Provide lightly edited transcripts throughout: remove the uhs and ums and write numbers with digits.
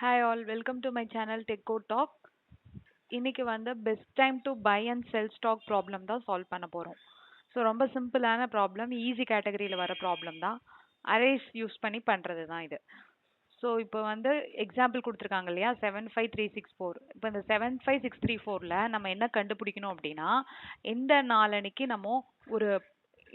Hi all, welcome to my channel Techco Talk. இன்னைக்கு வந்து best time to buy and sell stock problem தான் solve பண்ண போறோம். So ரொம்ப சிம்பிளான ப்ராப்ளம், ஈஸி கேட்டகரியில் வர ப்ராப்ளம் தான். அரேஸ் யூஸ் பண்ணி பண்ணுறது தான் இது. ஸோ இப்போ வந்து எக்ஸாம்பிள் கொடுத்துருக்காங்க இல்லையா, 75364. இப்போ இந்த 75634ல் நம்ம என்ன கண்டுபிடிக்கணும் அப்படின்னா, எந்த நாளன்னைக்கு நம்ம ஒரு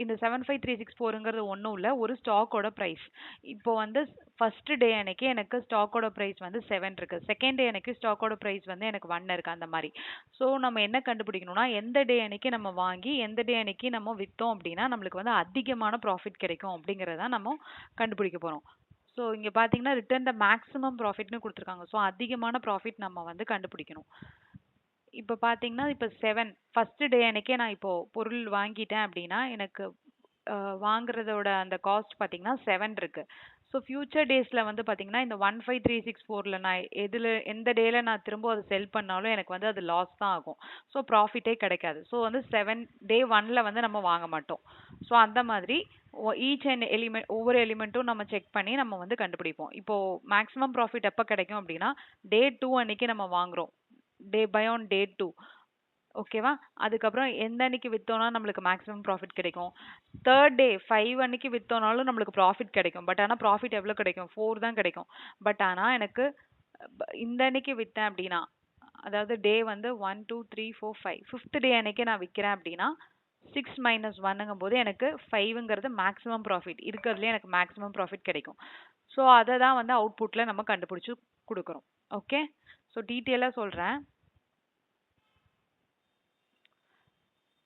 இந்த 75364ங்கிறது ஒன்றும் இல்லை, ஒரு ஸ்டாக்கோட ப்ரைஸ். இப்போ வந்து ஃபர்ஸ்ட் டே அன்னைக்கு எனக்கு ஸ்டாக்கோட ப்ரைஸ் வந்து 7 இருக்கு, செகண்ட் டே அன்னைக்கு ஸ்டாக்கோட ப்ரைஸ் வந்து எனக்கு 1 இருக்கு, அந்த மாதிரி. ஸோ நம்ம என்ன கண்டுபிடிக்கணும்னா, எந்த டே அன்னைக்கு நம்ம வாங்கி எந்த டே அன்னைக்கு நம்ம விற்றோம் அப்படின்னா நம்மளுக்கு வந்து அதிகமான ப்ராஃபிட் கிடைக்கும் அப்படிங்கிறத நம்ம கண்டுபிடிக்க போகிறோம். ஸோ இங்கே பார்த்தீங்கன்னா ரிட்டர்ன் த மேக்ஸிமம் ப்ராஃபிட்னு கொடுத்துருக்காங்க. ஸோ அதிகமான ப்ராஃபிட் நம்ம வந்து கண்டுபிடிக்கணும். இப்போ பார்த்தீங்கன்னா இப்போ 7 ஃபர்ஸ்ட் டே அன்னைக்கே நான் இப்போ பொருள் வாங்கிட்டேன் அப்படின்னா எனக்கு வாங்குறதோட அந்த காஸ்ட் பார்த்தீங்கன்னா 7 இருக்கு. ஸோ ஃபியூச்சர் டேஸில் வந்து பார்த்தீங்கன்னா இந்த 15364ல் நான் எந்த டேல நான் திரும்ப அதை செல் பண்ணாலும் எனக்கு வந்து அது லாஸ் தான் ஆகும். ஸோ ப்ராஃபிட்டே கிடைக்காது. ஸோ வந்து 7 டே 1ல் வந்து நம்ம வாங்க மாட்டோம். ஸோ அந்த மாதிரி ஈச் அண்ட் எலிமெண்ட் ஒவ்வொரு எலிமெண்ட்டும் நம்ம செக் பண்ணி நம்ம வந்து கண்டுபிடிப்போம். இப்போ மேக்ஸிமம் ப்ராஃபிட் எப்போ கிடைக்கும் அப்படின்னா டே 2 அன்னைக்கு நம்ம வாங்குறோம், பை ஆன் டே 2. ஓகேவா? அதுக்கப்புறம் எந்த அன்னைக்கு விற்றோம்னா நம்மளுக்கு மேக்ஸிமம் ப்ராஃபிட் கிடைக்கும், தேர்ட் டே 5 அன்னைக்கு விற்றோனாலும் நம்மளுக்கு ப்ராஃபிட் கிடைக்கும். பட் ஆனால் ப்ராஃபிட் எவ்வளோ கிடைக்கும், 4 தான் கிடைக்கும். பட் ஆனால் எனக்கு இந்த அன்னைக்கு விற்றேன் அப்படின்னா, அதாவது டே வந்து 1 2 3 4 5 ஃபிஃப்த் டே அன்னைக்கு நான் விற்கிறேன் அப்படின்னா 6 - 1ங்கும் போது எனக்கு 5ங்கிறது மேக்ஸிமம் ப்ராஃபிட், இருக்கிறதுலே எனக்கு மேக்ஸிமம் ப்ராஃபிட் கிடைக்கும். ஸோ அதை தான் வந்து அவுட்புட்டில் நம்ம கண்டுபிடிச்சி கொடுக்குறோம். ஓகே, ஸோ டீட்டெயிலாக சொல்கிறேன்.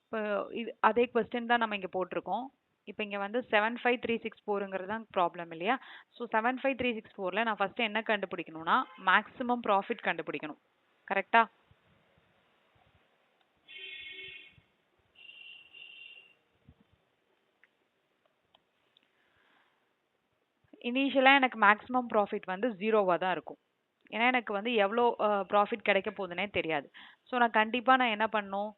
இப்போ இது அதே கொஸ்டின் தான் நம்ம இங்கே போட்டிருக்கோம். இப்போ இங்கே வந்து 75364ங்கிறது தான் ப்ராப்ளம் இல்லையா? ஸோ 75364ல் நான் ஃபஸ்ட்டு என்ன கண்டுபிடிக்கணும்னா மேக்ஸிமம் ப்ராஃபிட் கண்டுபிடிக்கணும். கரெக்டா? இனிஷியலாக எனக்கு மேக்ஸிமம் ப்ராஃபிட் வந்து 0வாக தான் இருக்கும். ஏன்னா எனக்கு வந்து எவ்வளோ ப்ராஃபிட் கிடைக்க போகுதுன்னே தெரியாது. ஸோ நான் கண்டிப்பாக நான் என்ன பண்ணணும்,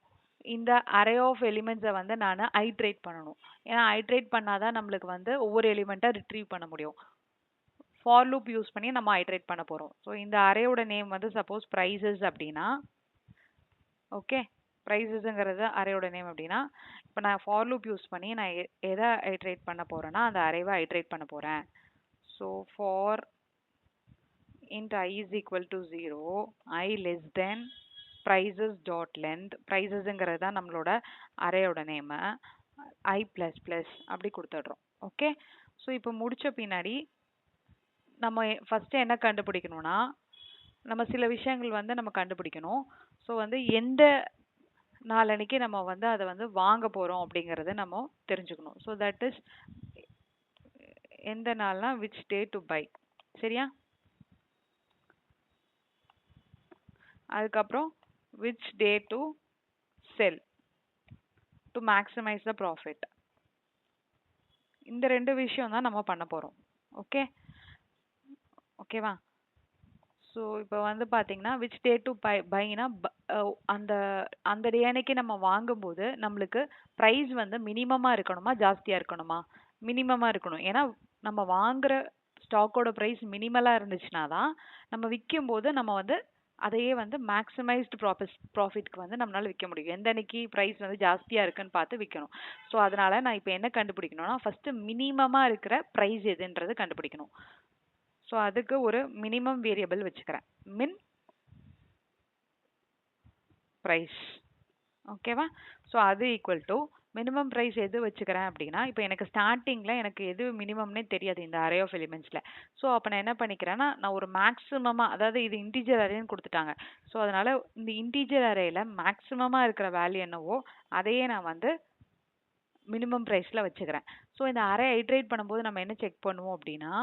இந்த அரே ஆஃப் எலிமெண்ட்ஸை வந்து நான் ஐட்ரேட் பண்ணணும். ஏன்னா ஐட்ரேட் பண்ணாதான் நம்மளுக்கு வந்து ஒவ்வொரு எலிமெண்ட்டாக ரிட்ரீவ் பண்ண முடியும். ஃபார் லூப் யூஸ் பண்ணி நம்ம ஐட்ரேட் பண்ண போகிறோம். ஸோ இந்த அரேயோட நேம் வந்து சப்போஸ் ப்ரைஸஸ் அப்படின்னா, ஓகே, ப்ரைஸஸ்ங்கிறது அரேயோட நேம் அப்படின்னா, இப்போ நான் ஃபார் லூப் யூஸ் பண்ணி நான் எதை ஐட்ரேட் பண்ண போகிறேன்னா அந்த அரேவை ஐட்ரேட் பண்ண போகிறேன். So for int I is equal to 0, I less than prices dot length, ப்ரைஸஸ்ங்கிறது தான் நம்மளோட அரேயோட நேமு, I ++ அப்படி கொடுத்துட்றோம். ஓகே, ஸோ இப்போ முடித்த பின்னாடி நம்ம ஃபஸ்ட்டு என்ன கண்டுபிடிக்கணும்னா, நம்ம சில விஷயங்கள் வந்து நம்ம கண்டுபிடிக்கணும். ஸோ வந்து எந்த நாளன்னைக்கு நம்ம வந்து அதை வந்து வாங்க போகிறோம் அப்படிங்கிறத நம்ம தெரிஞ்சுக்கணும். ஸோ தட் இஸ் எந்த நாள்னா விச் டே டு பை. சரியா? அதுக்கப்புறம் which day to sell to maximize the profit. இந்த ரெண்டு விஷயம் தான் நம்ம பண்ண போகிறோம். ஓகே, ஓகேவா? ஸோ இப்போ வந்து பார்த்தீங்கன்னா which day to பைனா அந்த அந்த டே அன்னைக்கு நம்ம வாங்கும்போது நம்மளுக்கு ப்ரைஸ் வந்து மினிமமாக இருக்கணுமா ஜாஸ்தியாக இருக்கணுமா? மினிமமாக இருக்கணும். ஏன்னா நம்ம வாங்குற ஸ்டாக்கோட ப்ரைஸ் மினிமலாக இருந்துச்சுன்னா தான் நம்ம விற்கும்போது நம்ம வந்து அதையே வந்து மேக்ஸிமைஸ்டு ப்ராஃபிட்க்கு வந்து நம்மளால விற்க முடியும். எந்த அன்னைக்கு ப்ரைஸ் வந்து ஜாஸ்தியாக இருக்குன்னு பார்த்து விற்கணும். ஸோ அதனால் நான் இப்போ என்ன கண்டுபிடிக்கணும்னா ஃபஸ்ட்டு மினிமமாக இருக்கிற ப்ரைஸ் எதுன்றது கண்டுபிடிக்கணும். ஸோ அதுக்கு ஒரு மினிமம் வேரியபிள் வச்சுக்கிறேன், மின் ப்ரைஸ். ஓகேவா? ஸோ அது ஈக்குவல் டு மினிமம் ப்ரைஸ் எது வச்சுக்கிறேன் அப்படின்னா, இப்போ எனக்கு ஸ்டார்டிங்கில் எனக்கு எது மினிமம்னே தெரியாது இந்த அரே ஆஃப் எலிமெண்ட்ஸில். ஸோ அப்போ நான் என்ன பண்ணிக்கிறேன்னா, நான் ஒரு மேக்ஸிமமாக, அதாவது இது இன்டீஜர் அரேன்னு கொடுத்துட்டாங்க. ஸோ அதனால் இந்த இன்டீஜர் அரேயில் மேக்ஸிமமாக இருக்கிற வேல்யூ என்னவோ அதையே நான் வந்து மினிமம் ப்ரைஸில் வச்சுக்கிறேன். ஸோ இந்த அரே ஐட்ரேட் பண்ணும்போது நம்ம என்ன செக் பண்ணுவோம் அப்படின்னா,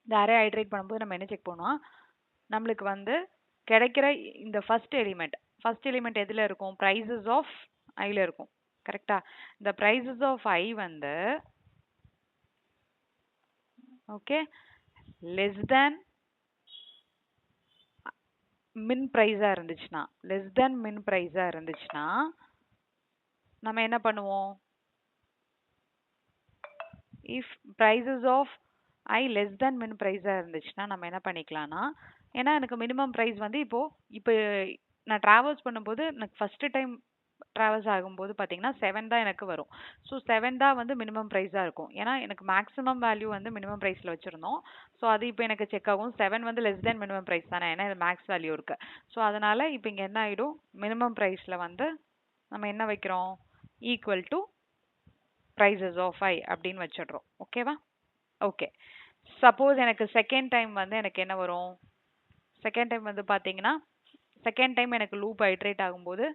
இந்த அரே ஐட்ரேட் பண்ணும்போது நம்ம என்ன செக் பண்ணுவோம், நம்மளுக்கு வந்து கிடைக்கிற இந்த ஃபர்ஸ்ட் எலிமெண்ட் எதில் இருக்கும், ப்ரைஸஸ் ஆஃப் ஐயில் இருக்கும். கரெக்டா? இந்த ப்ரைஸஸ் ஆஃப் ஐ வந்து ஓகே லெஸ் தேன் மின் ப்ரைஸாக இருந்துச்சுன்னா நம்ம என்ன பண்ணுவோம், if prices of i less than min ப்ரைஸாக இருந்துச்சுன்னா நம்ம என்ன பண்ணிக்கலாம்னா, ஏன்னா எனக்கு மினிமம் ப்ரைஸ் வந்து இப்போ நான் ட்ராவல்ஸ் பண்ணும்போது எனக்கு ஃபஸ்ட்டு டைம் ட்ராவல்ஸ் ஆகும்போது பார்த்தீங்கன்னா 7 தான் எனக்கு வரும். ஸோ 7 தான் வந்து மினிமம் ப்ரைஸாக இருக்கும். ஏன்னா எனக்கு மேக்ஸிமம் வேல்யூ வந்து மினிமம் ப்ரைஸில் வச்சுருந்தோம். ஸோ அது இப்போ எனக்கு செக் ஆகும். 7 வந்து லெஸ் தேன் மினிமம் ப்ரைஸ் தானே, ஏன்னா இது மேக்ஸ் வேல்யூ இருக்கு. ஸோ அதனால இப்போ இங்கே என்ன ஆகிடும், மினிமம் ப்ரைஸில் வந்து நம்ம என்ன வைக்கிறோம், ஈக்குவல் டு ப்ரைஸஸ் ஆஃப் ஐ அப்படின்னு வச்சிடுறோம். ஓகேவா? ஓகே. சப்போஸ் எனக்கு செகண்ட் டைம் வந்து எனக்கு என்ன வரும், செகண்ட் டைம் வந்து பார்த்தீங்கன்னா செகண்ட் டைம் எனக்கு லூப் ஐட்ரேட் ஆகும்போது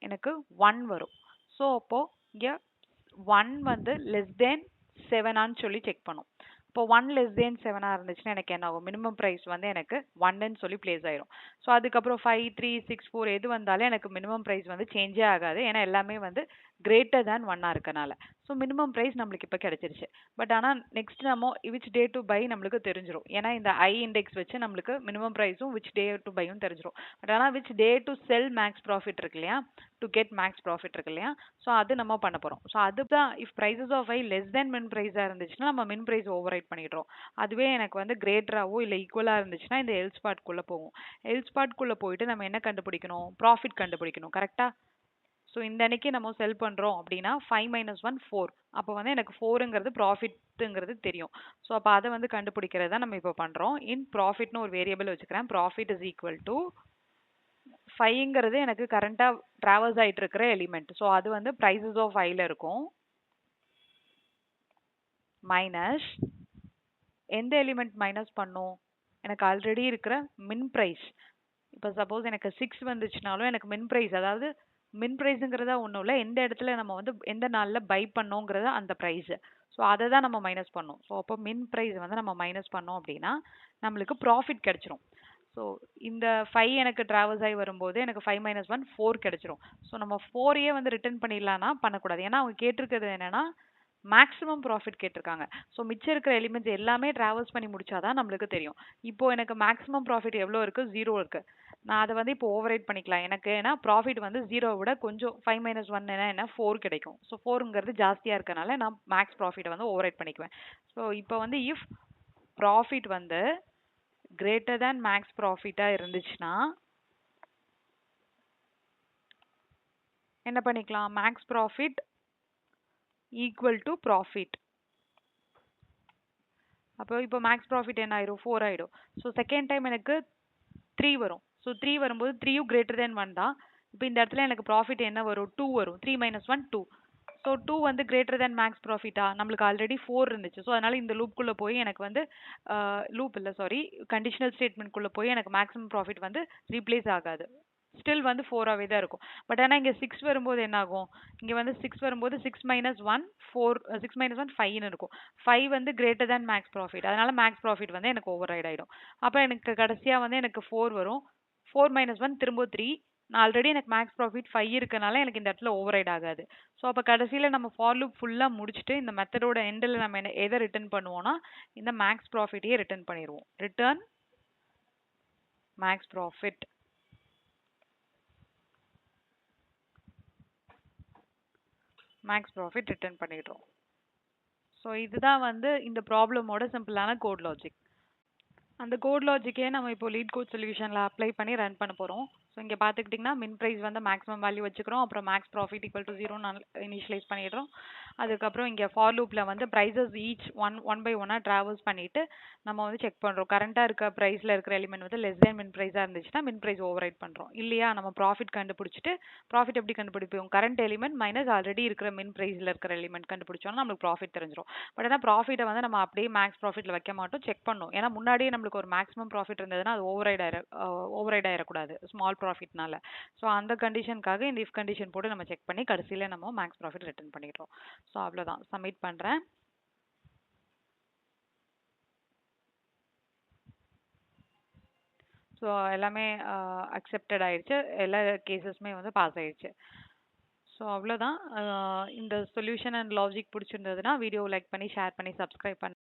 எனக்கு 1 வரும். ஸோ அப்போ இங்கே 1 வந்து லெஸ் தேன் 7ஆன்னு சொல்லி செக் பண்ணும். இப்போ 1 லெஸ் தேன் 7ஆக இருந்துச்சுன்னா எனக்கு என்ன ஆகும், மினிமம் ப்ரைஸ் வந்து எனக்கு 1ன்னு சொல்லி பிளேஸ் ஆயிரும். ஸோ அதுக்கப்புறம் 5, 3, 6, 4 எது வந்தாலும் எனக்கு மினிமம் ப்ரைஸ் வந்து சேஞ்சே ஆகாது. ஏன்னா எல்லாமே வந்து கிரேட்டர் தேன் 1ஆக இருக்கனால. ஸோ மினிமம் ப்ரைஸ் நம்மளுக்கு இப்போ கிடைச்சிருச்சு. பட் ஆனால் நெக்ஸ்ட் நம்ம விச் டே டு பை நம்மளுக்கு தெரிஞ்சிடும். ஏன்னா இந்த ஐ இண்டெக்ஸ் வச்சு நம்மளுக்கு மினிமம் ப்ரைஸும் விச் டே டு பையும் தெரிஞ்சிடும். பட் ஆனால் which day to sell max profit இருக்கு இல்லையா, டு கெட் மேக்ஸ் ப்ராஃபிட் இருக்கு இல்லையா, ஸோ அது நம்ம பண்ண போகிறோம். ஸோ அதுதான் if prices of i less than min ப்ரைஸாக இருந்துச்சுன்னா நம்ம மின் ப்ரைஸ் ஓவர் ரைட் பண்ணிடுறோம். அதுவே எனக்கு வந்து கிரேட்டராகவோ இல்லை ஈக்குவலாக இருந்துச்சுன்னா இந்த எல்ஸ் பார்ட்குள்ளே போகும். எல்ஸ் பார்ட்குள்ளே போயிட்டு நம்ம என்ன கண்டுபிடிக்கணும், ப்ராஃபிட் கண்டுபிடிக்கணும். கரெக்டாக? ஸோ இந்த அன்னைக்கு நம்ம செல் பண்ணுறோம் அப்படின்னா 5 - 1 4. அப்போ வந்து எனக்கு 4ங்கிறது ப்ராஃபிட்டுங்கிறது தெரியும். ஸோ அப்போ அதை வந்து கண்டுபிடிக்கிறது தான் நம்ம இப்போ பண்ணுறோம். இன் ப்ராஃபிட்னு ஒரு வேரியபிள் வச்சுக்கிறேன். ப்ராஃபிட் இஸ் ஈக்குவல் டு 5ங்கிறது எனக்கு கரண்டாக ட்ராவல்ஸ் ஆகிட்டு இருக்கிற எலிமெண்ட். ஸோ அது வந்து ப்ரைஸஸ் ஆஃப் ஐல இருக்கும். மைனஸ் எந்த எலிமெண்ட் மைனஸ் பண்ணும், எனக்கு ஆல்ரெடி இருக்கிற மின் ப்ரைஸ். இப்போ சப்போஸ் எனக்கு 6 வந்துச்சுனாலும் எனக்கு மின் ப்ரைஸ், அதாவது மின் ப்ரைஸுங்கிறதா ஒன்றும் இல்லை, எந்த இடத்துல நம்ம வந்து எந்த நாளில் பை பண்ணோங்கிறத அந்த ப்ரைஸு. ஸோ அதை தான் நம்ம மைனஸ் பண்ணோம். ஸோ அப்போ மின் ப்ரைஸ் வந்து நம்ம மைனஸ் பண்ணோம் அப்படின்னா நம்மளுக்கு ப்ராஃபிட் கிடைச்சிரும். ஸோ இந்த 5 எனக்கு ட்ராவல்ஸ் ஆகி வரும்போது எனக்கு 5 - 1 4 கிடைச்சிரும். ஸோ நம்ம 4ஏ வந்து ரிட்டர்ன் பண்ணிடலான்னா பண்ணக்கூடாது. ஏன்னா அவங்க கேட்டிருக்கிறது என்னன்னா மேக்ஸிமம் ப்ராஃபிட் கேட்டிருக்காங்க. ஸோ மிச்சம் இருக்கிற எலிமெண்ட்ஸ் எல்லாமே ட்ராவல்ஸ் பண்ணி முடிச்சாதான் நம்மளுக்கு தெரியும். இப்போ எனக்கு மேக்ஸிமம் ப்ராஃபிட் எவ்வளோ இருக்கு, 0 இருக்கு. நான் அதை வந்து இப்போ ஓவர் ரைட் பண்ணிக்கலாம். எனக்கு ஏன்னா ப்ராஃபிட் வந்து 0 விட கொஞ்சம் 5 - 1 என்ன 4 கிடைக்கும். ஸோ 4ங்கிறது ஜாஸ்தியாக இருக்கனால நான் மேக்ஸ் ப்ராஃபிட்டை வந்து ஓவர் ரைட் பண்ணிக்குவேன். ஸோ இப்போ வந்து இஃப் ப்ராஃபிட் வந்து கிரேட்டர் தேன் மேக்ஸ் ப்ராஃபிட்டாக இருந்துச்சுன்னா என்ன பண்ணிக்கலாம், max profit equal to profit. அப்போ இப்போ மேக்ஸ் ப்ராஃபிட் என்ன ஆயிரும், 4 ஆயிடும். ஸோ செகண்ட் டைம் எனக்கு 3 வரும். ஸோ 3 வரும்போது 3யும் கிரேட்டர் தேன் 1 தான். இப்போ இந்த இடத்துல எனக்கு ப்ராஃபிட் என்ன வரும், 2 வரும். 3 - 1 2. ஸோ 2 வந்து கிரேட்டர் தேன் மேக்ஸ் ப்ராஃபிட்டா, நம்மளுக்கு ஆல்ரெடி 4 இருந்துச்சு. ஸோ அதனால இந்த லூப்குள்ளே போய் எனக்கு வந்து லூப் இல்லை சாரி கண்டிஷனல் ஸ்டேட்மெண்ட்குள்ளே போய் எனக்கு மேக்ஸிமம் ப்ராஃபிட் வந்து ரீப்ளேஸ் ஆகாது. ஸ்டில் வந்து 4ஆகவே தான் இருக்கும். பட் ஆனால் இங்கே 6 வரும்போது என்ன ஆகும், இங்கே வந்து 6 வரும்போது 6 - 1 4, 6 - 1 5ன்னு இருக்கும். 5 வந்து கிரேட்டர் தேன் மேக்ஸ் ப்ராஃபிட், அதனால மேக்ஸ் ப்ராஃபிட் வந்து எனக்கு ஓவர் ரைட் ஆகிடும். அப்போ எனக்கு கடைசியாக வந்து எனக்கு 4 வரும். 4 - 1 திரும்ப 3. நான் ஆல்ரெடி எனக்கு மேக்ஸ் ப்ராஃபிட் 5 இருக்கனால எனக்கு இந்த இடத்துல ஓவர் ரைட் ஆகாது. ஸோ அப்போ கடைசியில் நம்ம ஃபார் லூப் ஃபுல்லாக முடிச்சுட்டு இந்த மெத்தடோட எண்டில் நம்ம எதை ரிட்டர்ன் பண்ணுவோம்னா இந்த மேக்ஸ் ப்ராஃபிட்டையே ரிட்டர்ன் பண்ணிடுவோம். Return max profit. Max profit return பண்ணிடுறோம். ஸோ இதுதான் வந்து இந்த ப்ராப்ளமோட சிம்பிளான கோட் லாஜிக். அந்த கோட் லாஜிக்கே நம்ம இப்போ லீட் கோட் சொல்யூஷனில் அப்ளை பண்ணி ரன் பண்ண போகிறோம். ஸோ இங்கே பார்த்துக்கிட்டிங்கன்னா மின் ப்ரைஸ் வந்து மேக்ஸிமம் வேல்யூ வச்சுக்கிறோம். அப்புறம் max profit equal to 0 initialise பண்ணிடுறோம். அதுக்கப்புறம் இங்கே ஃபார் லூப்பில் வந்து ப்ரைஸஸ் ஈச் ஒன் பை ஒன்னாக ட்ராவல்ஸ் பண்ணிவிட்டு நம்ம வந்து செக் பண்ணுறோம். கரண்ட்டாக இருக்க ப்ரைஸில் இருக்கிற எலிமெண்ட் வந்து லெஸ் தேன் மின் ப்ரைஸாக இருந்துச்சுன்னா மின் ப்ரைஸ் ஓவர் ரைட் பண்ணுறோம். இல்லையா நம்ம ப்ராஃபிட் கண்டுபிடிச்சிட்டு ப்ராஃபிட் எப்படி கண்டுபிடிப்போம், கரண்ட் எலிமெண்ட் மைனஸ் ஆல்ரெடி இருக்கிற மின் ப்ரைஸில் இருக்கிற எலிமெண்ட் கண்டுபிடிச்சோன்னா நம்மளுக்கு ப்ராஃபிட் தெரிஞ்சிடும். பட் ஆனால் ப்ராஃபிட்டை வந்து நம்ம அப்படியே மேக்ஸ் ப்ராஃபிட்டில் வைக்க மாட்டோம், செக் பண்ணோம். ஏன்னா முன்னாடியே நம்மளுக்கு ஒரு மேக்ஸிமம் ப்ராஃபிட் இருந்ததுன்னா அது ஓவர் ரைட் ஆயிடக்கூடாது ஸ்மால் ப்ராஃபிட்னால. ஸோ அந்த கண்டிஷனுக்காக இந்த இஃப் கண்டிஷன் போட்டு நம்ம செக் பண்ணி கடைசியில் நம்ம மேக்ஸ் ப்ராஃபிட் ரிட்டர்ன் பண்ணிடுறோம். ஸோ அவ்வளோதான், சப்மிட் பண்ணுறேன். ஸோ எல்லாமே அக்செப்டட் ஆயிடுச்சு, எல்லா கேசஸுமே வந்து பாஸ் ஆயிடுச்சு. ஸோ அவ்வளோதான். இந்த சொல்யூஷன் அண்ட் லாஜிக் பிடிச்சிருந்ததுன்னா வீடியோ லைக் பண்ணி ஷேர் பண்ணி சப்ஸ்கிரைப் பண்ணி